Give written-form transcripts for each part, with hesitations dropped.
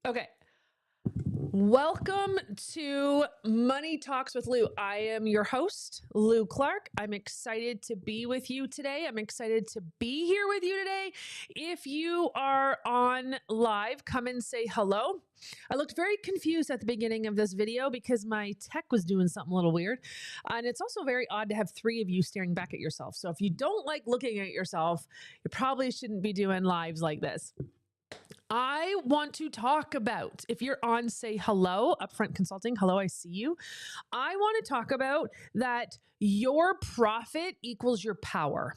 Okay. Welcome to Money Talks with Lou. I am your host, Lou Clark. I'm excited to be with you today. I'm excited to be here with you today. If you are on live, come and say hello. I looked very confused at the beginning of this video because my tech was doing something a little weird. And it's also very odd to have three of you staring back at yourself. So if you don't like looking at yourself, you probably shouldn't be doing lives like this. I want to talk about, if you're on, say hello, Upfront Consulting. Hello, I see you. I want to talk about that your profit equals your power.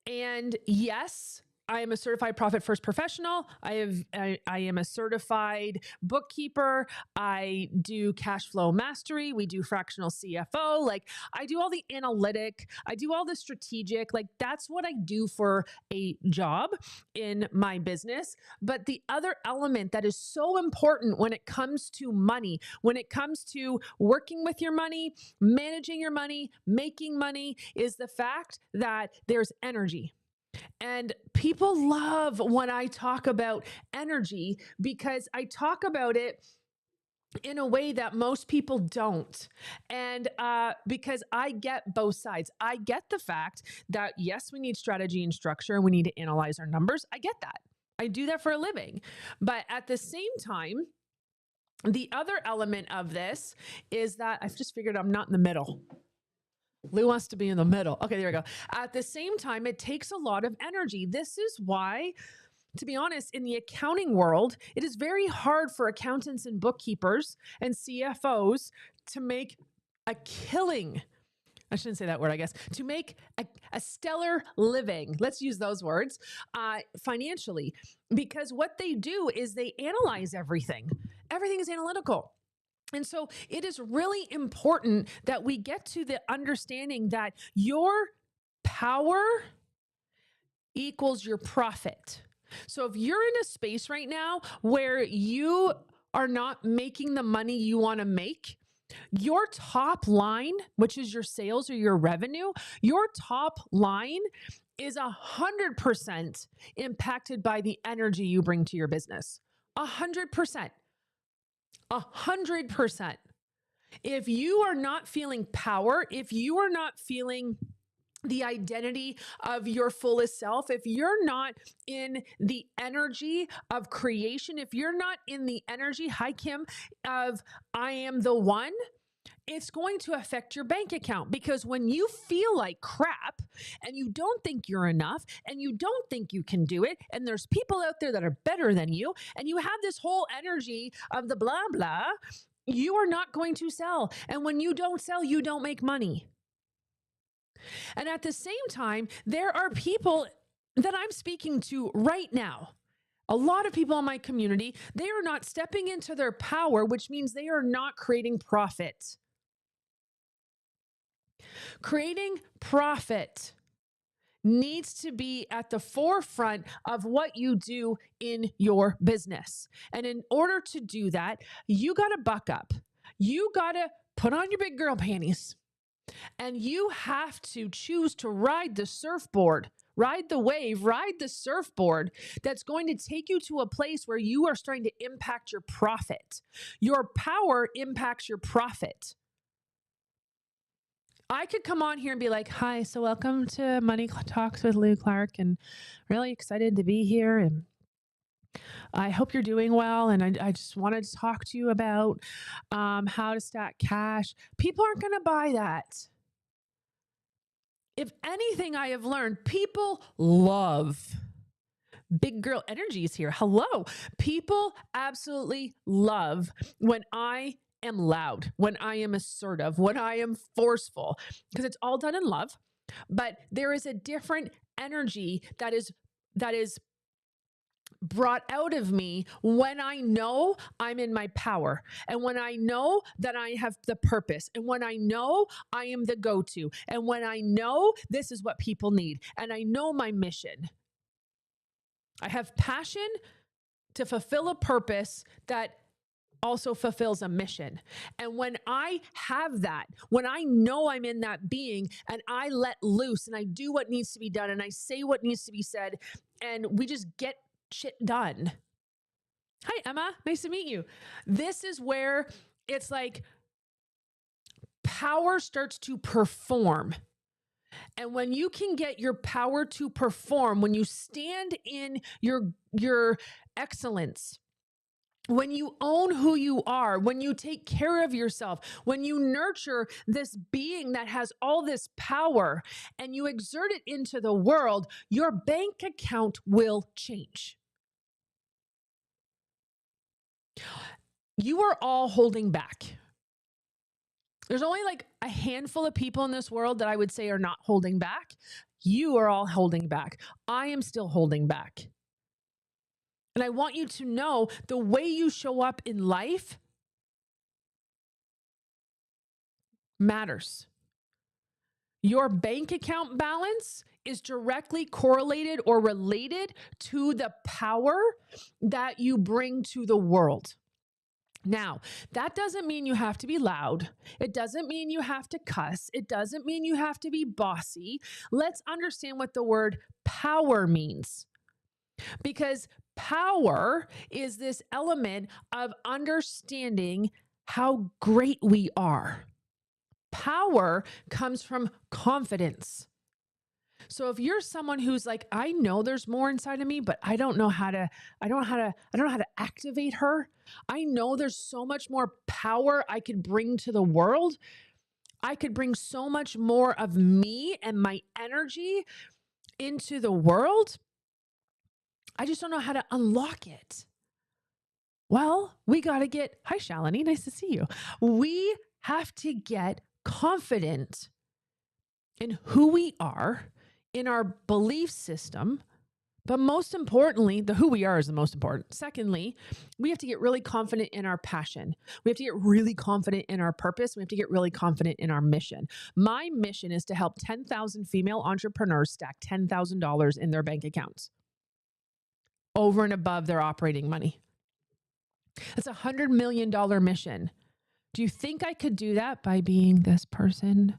And yes, I am a certified profit first professional. I am a certified bookkeeper. I do cash flow mastery. We do fractional CFO. Like I do all the analytic. I do all the strategic. Like that's what I do for a job in my business. But the other element that is so important when it comes to money, when it comes to working with your money, managing your money, making money, is the fact that there's energy. And people love when I talk about energy because I talk about it in a way that most people don't. And because I get both sides, I get the fact that, yes, we need strategy and structure and we need to analyze our numbers. I get that. I do that for a living. But at the same time, the other element of this is that I've just figured I'm not in the middle. Lou wants to be in the middle. Okay, there we go. At the same time, it takes a lot of energy. This is why, to be honest, in the accounting world, it is very hard for accountants and bookkeepers and CFOs to make a killing. I shouldn't say that word, I guess, to make a stellar living. Let's use those words financially, because what they do is they analyze everything. Everything is analytical. And so it is really important that we get to the understanding that your power equals your profit. So if you're in a space right now where you are not making the money you want to make, your top line, which is your sales or your revenue, your top line is 100% impacted by the energy you bring to your business. 100%. 100%. If you are not feeling power, if you are not feeling the identity of your fullest self, if you're not in the energy of creation, if you're not in the energy, hi Kim, of I am the one, it's going to affect your bank account, because when you feel like crap and you don't think you're enough and you don't think you can do it, and there's people out there that are better than you, and you have this whole energy of the blah, blah, you are not going to sell. And when you don't sell, you don't make money. And at the same time, there are people that I'm speaking to right now. A lot of people in my community, they are not stepping into their power, which means they are not creating profit. Creating profit needs to be at the forefront of what you do in your business. And in order to do that, you got to buck up. You got to put on your big girl panties, and you have to choose to ride the surfboard, ride the wave, ride the surfboard that's going to take you to a place where you are starting to impact your profit. Your power impacts your profit. I could come on here and be like, hi, so welcome to Money Talks with Lou Clark, and really excited to be here. And I hope you're doing well. And I just wanted to talk to you about how to stack cash. People aren't going to buy that. If anything, I have learned people love big girl energies here. Hello. People absolutely love when I am loud, when I am assertive, when I am forceful, because it's all done in love. But there is a different energy that is brought out of me when I know I'm in my power, and when I know that I have the purpose, and when I know I am the go-to, and when I know this is what people need, and I know my mission. I have passion to fulfill a purpose that also fulfills a mission. And when I have that, when I know I'm in that being, and I let loose and I do what needs to be done and I say what needs to be said, and we just get shit done. Hi, Emma, nice to meet you. This is where it's like power starts to perform. And when you can get your power to perform, when you stand in your excellence, when you own who you are, when you take care of yourself, when you nurture this being that has all this power and you exert it into the world, your bank account will change. You are all holding back. There's only like a handful of people in this world that I would say are not holding back. You are all holding back. I am still holding back. And I want you to know the way you show up in life matters. Your bank account balance is directly correlated or related to the power that you bring to the world. Now, that doesn't mean you have to be loud. It doesn't mean you have to cuss. It doesn't mean you have to be bossy. Let's understand what the word power means. Because power is this element of understanding how great we are. Power comes from confidence. So if you're someone who's like, I know there's more inside of me, but I don't know how to activate her. I know there's so much more power I could bring to the world. I could bring so much more of me and my energy into the world. I just don't know how to unlock it. Well, we got to get, hi Shalini, nice to see you. We have to get confident in who we are, in our belief system, but most importantly, the who we are is the most important. Secondly, we have to get really confident in our passion. We have to get really confident in our purpose. We have to get really confident in our mission. My mission is to help 10,000 female entrepreneurs stack $10,000 in their bank accounts over and above their operating money. That's a $100 million mission. Do you think I could do that by being this person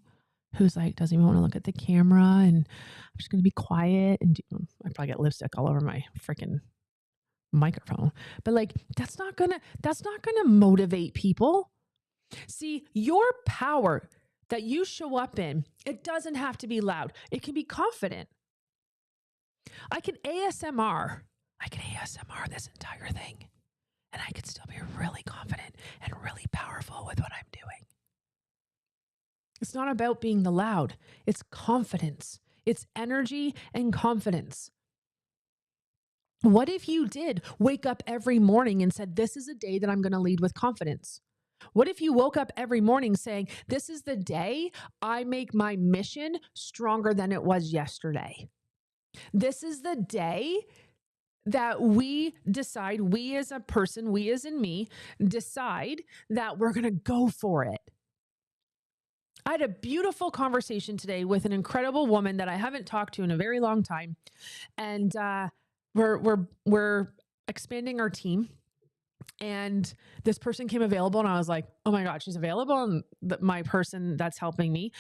who's like, doesn't even want to look at the camera and I'm just going to be quiet and I probably get lipstick all over my freaking microphone. But like, that's not going to motivate people. See, your power that you show up in, it doesn't have to be loud. It can be confident. I can ASMR this entire thing. And I could still be really confident and really powerful with what I'm doing. It's not about being the loud. It's confidence. It's energy and confidence. What if you did wake up every morning and said, this is a day that I'm going to lead with confidence? What if you woke up every morning saying, this is the day I make my mission stronger than it was yesterday? This is the day that we decide, we as a person, we as in me, decide that we're going to go for it. I had a beautiful conversation today with an incredible woman that I haven't talked to in a very long time. And we're expanding our team. And this person came available and I was like, oh my God, she's available. And my person that's helping me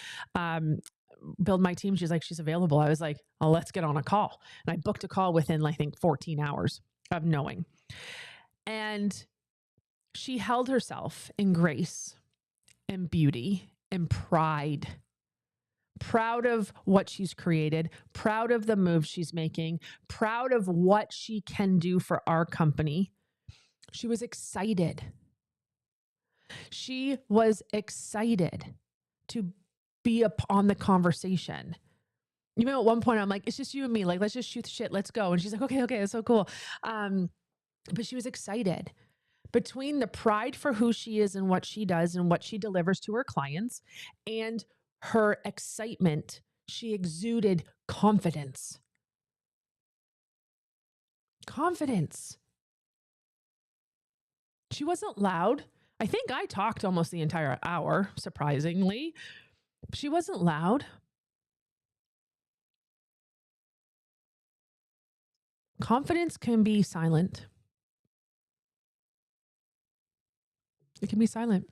build my team, she's like, she's available. I was like, oh, let's get on a call. And I booked a call within, I think, 14 hours of knowing. And she held herself in grace and beauty and pride. Proud of what she's created, proud of the moves she's making, proud of what she can do for our company. She was excited. She was excited to be on the conversation. Even at one point, I'm like, it's just you and me. Like, let's just shoot the shit. Let's go. And she's like, okay, that's so cool. But she was excited. Between the pride for who she is and what she does and what she delivers to her clients and her excitement, she exuded confidence. Confidence. She wasn't loud. I think I talked almost the entire hour, surprisingly. She wasn't loud. Confidence can be silent. It can be silent.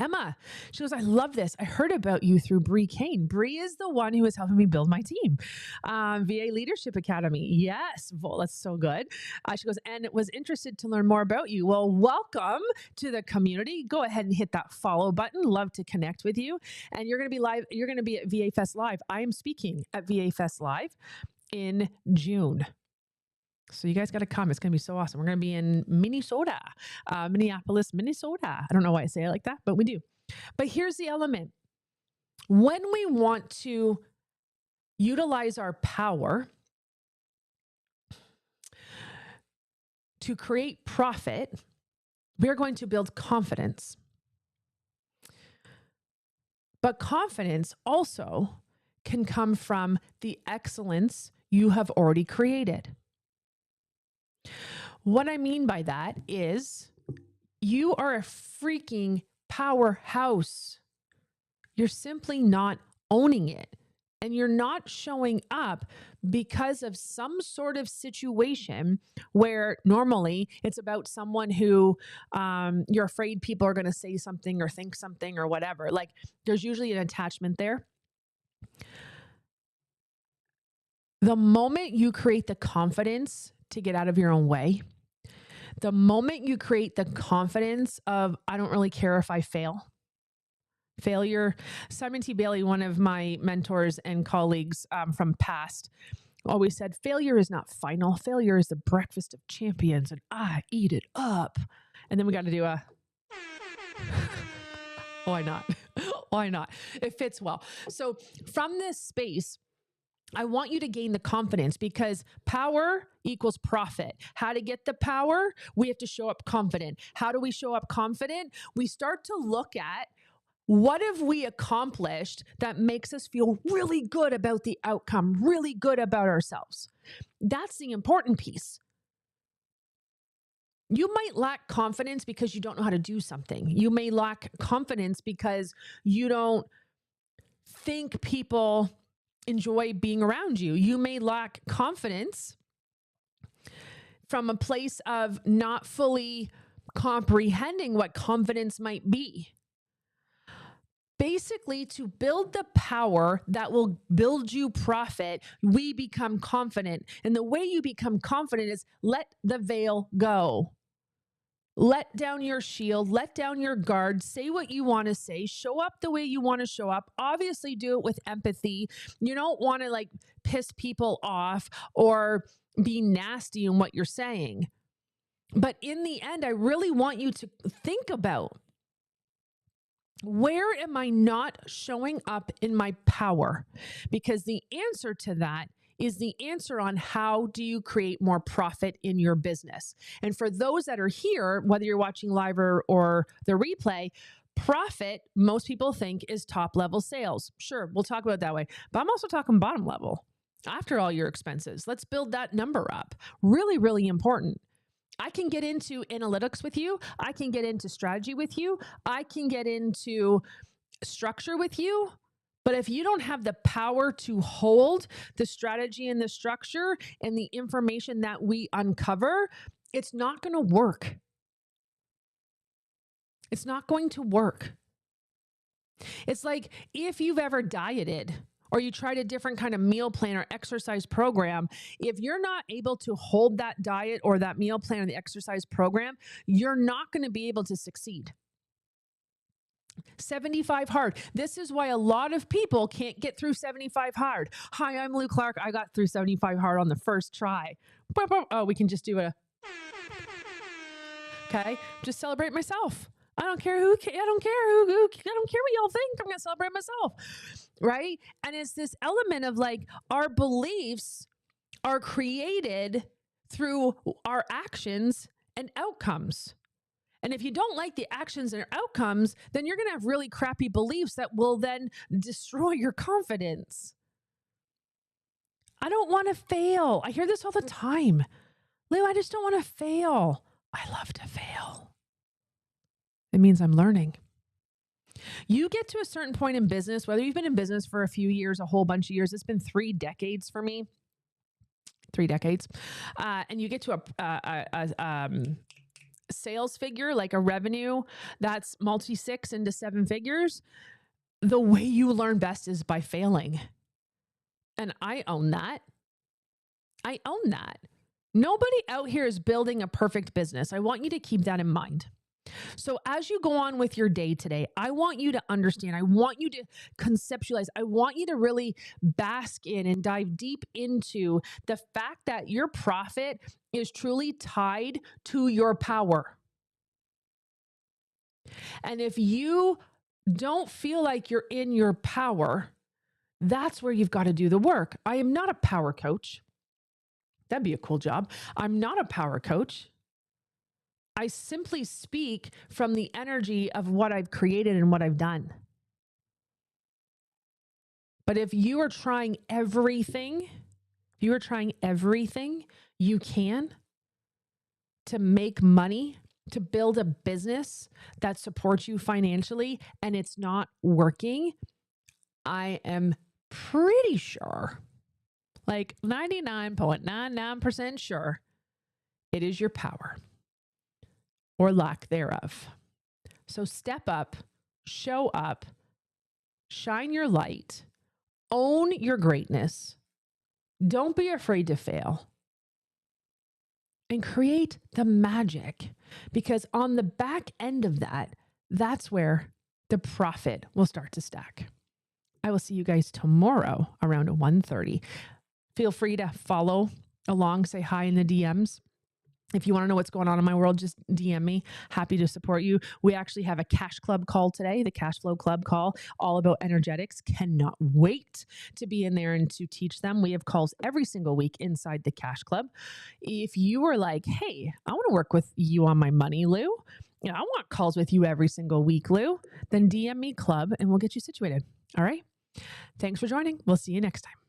Emma, she goes, I love this. I heard about you through Bree Kane. Bree is the one who is helping me build my team. VA Leadership Academy. Yes. Well, that's so good. She goes, and was interested to learn more about you. Well, welcome to the community. Go ahead and hit that follow button. Love to connect with you. And you're going to be live. You're going to be at VA Fest Live. I am speaking at VA Fest Live in June. So you guys got to come. It's going to be so awesome. We're going to be in Minnesota, Minneapolis, Minnesota. I don't know why I say it like that, but we do. But here's the element. When we want to utilize our power to create profit, we're going to build confidence. But confidence also can come from the excellence you have already created. What I mean by that is you are a freaking powerhouse. You're simply not owning it. And you're not showing up because of some sort of situation where normally it's about someone who you're afraid people are going to say something or think something or whatever. Like there's usually an attachment there. The moment you create the confidence to get out of your own way, the moment you create the confidence of, I don't really care if I fail. Failure. Simon T. Bailey, one of my mentors and colleagues from past, always said, failure is not final. Failure is the breakfast of champions, and I eat it up. And then we got to do a, why not? Why not? It fits well. So from this space, I want you to gain the confidence because power equals profit. How to get the power? We have to show up confident. How do we show up confident? We start to look at what have we accomplished that makes us feel really good about the outcome, really good about ourselves. That's the important piece. You might lack confidence because you don't know how to do something. You may lack confidence because you don't think people enjoy being around you. You may lack confidence from a place of not fully comprehending what confidence might be. Basically, to build the power that will build you profit, we become confident. And the way you become confident is let the veil go. Let down your shield, let down your guard, say what you want to say, show up the way you want to show up. Obviously, do it with empathy. You don't want to like piss people off or be nasty in what you're saying. But in the end, I really want you to think about, where am I not showing up in my power? Because the answer to that is the answer on how do you create more profit in your business. And for those that are here, whether you're watching live or the replay, profit, most people think, is top level sales. Sure, we'll talk about it that way. But I'm also talking bottom level. After all your expenses, let's build that number up. Really, really important. I can get into analytics with you. I can get into strategy with you. I can get into structure with you. But if you don't have the power to hold the strategy and the structure and the information that we uncover, it's not going to work. It's not going to work. It's like if you've ever dieted or you tried a different kind of meal plan or exercise program, if you're not able to hold that diet or that meal plan or the exercise program, you're not going to be able to succeed. 75 hard. This is why a lot of people can't get through 75 hard. Hi, I'm Lou Clark. I got through 75 hard on the first try. Oh, we can just do a, okay. Just celebrate myself. I don't care who, I don't care who, I don't care what y'all think. I'm going to celebrate myself. Right. And it's this element of like our beliefs are created through our actions and outcomes. And if you don't like the actions and outcomes, then you're going to have really crappy beliefs that will then destroy your confidence. I don't want to fail. I hear this all the time. Lou, I just don't want to fail. I love to fail. It means I'm learning. You get to a certain point in business, whether you've been in business for a few years, a whole bunch of years, it's been 3 decades for me. 3 decades. And you get to a sales figure, like a revenue that's multi 6 into 7 figures, the way you learn best is by failing. And I own that. I own that. Nobody out here is building a perfect business. I want you to keep that in mind. So as you go on with your day today, I want you to understand, I want you to conceptualize, I want you to really bask in and dive deep into the fact that your profit is truly tied to your power. And if you don't feel like you're in your power, that's where you've got to do the work. I am not a power coach. That'd be a cool job. I'm not a power coach. I simply speak from the energy of what I've created and what I've done. But if you are trying everything, you can to make money, to build a business that supports you financially, and it's not working, I am pretty sure, like 99.99% sure, it is your power or lack thereof. So step up, show up, shine your light, own your greatness. Don't be afraid to fail. And create the magic, because on the back end of that, that's where the profit will start to stack. I will see you guys tomorrow around 1:30. Feel free to follow along, say hi in the DMs. If you want to know what's going on in my world, just DM me. Happy to support you. We actually have a Cash Club call today, the Cash Flow Club call, all about energetics. Cannot wait to be in there and to teach them. We have calls every single week inside the Cash Club. If you are like, hey, I want to work with you on my money, Lou. I want calls with you every single week, Lou. Then DM me club and we'll get you situated. All right. Thanks for joining. We'll see you next time.